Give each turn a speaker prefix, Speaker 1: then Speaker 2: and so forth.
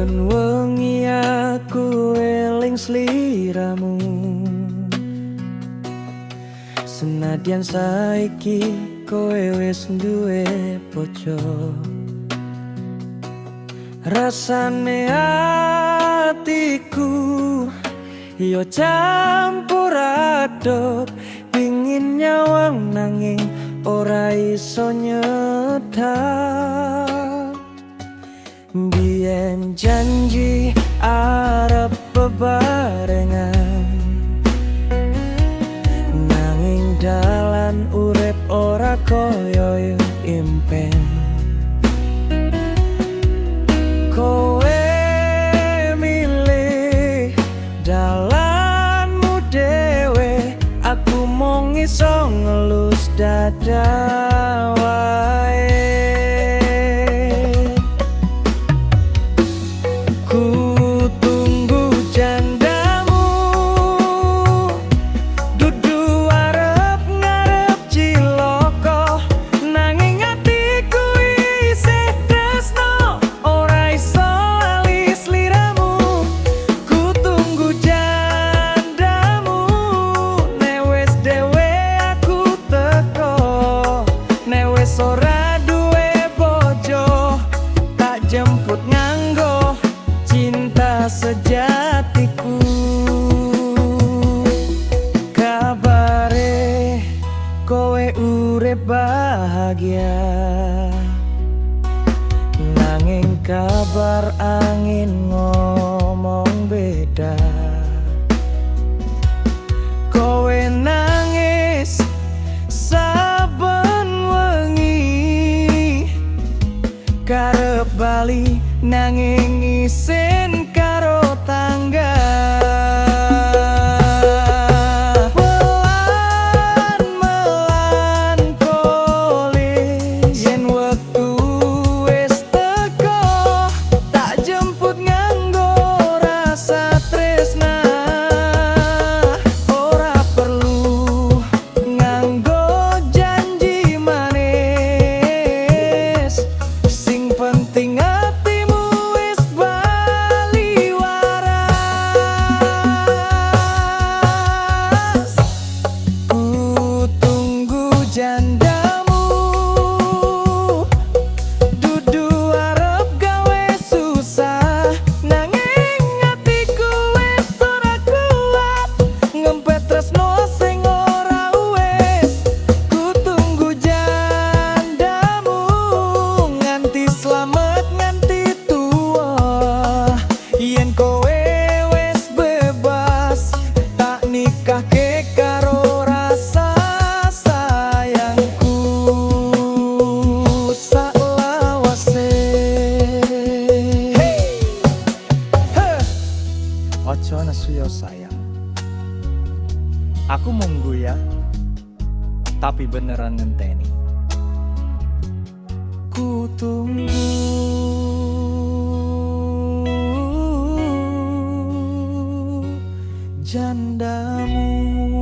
Speaker 1: Saben wengi aku eling sliramu, senadyan saiki kowe wis duwe bojo. Rasane atiku yo campur aduk, pingin nyawang nanging ora iso nyedak. Biyen janji arep bebarengan, nanging dalan urip ora koyo impen. Kowe milih dalanmu dewe, aku mung iso ngelus dada wae. Ora duwe bojo, tak jemput nganggo cinta sejatiku. Kabare kowe urip bahagia, nanging kabar angin ngomong beda. Kowe nangis karep bali nanging isin karo tangga. Melan melankolis yen wektu wis teko, tak jemput nganggo rasa tresna. Ora perlu nganggo janji manis, penting hatimu wis bali waras. Ku tunggu jandamu, dudu arep gawe susah, nanging hatiku wis ora kuat ngempet tresno sing ora wis. Ku tunggu jandamu nganti slamet nganti tua. Yen kowe wis bebas, tak nikahke karo rasa sayangku saklawase. Hey! Ojo nesuyo sayang, aku munggu ya, tapi beneran ngenteni. Ku tunggu jandamu.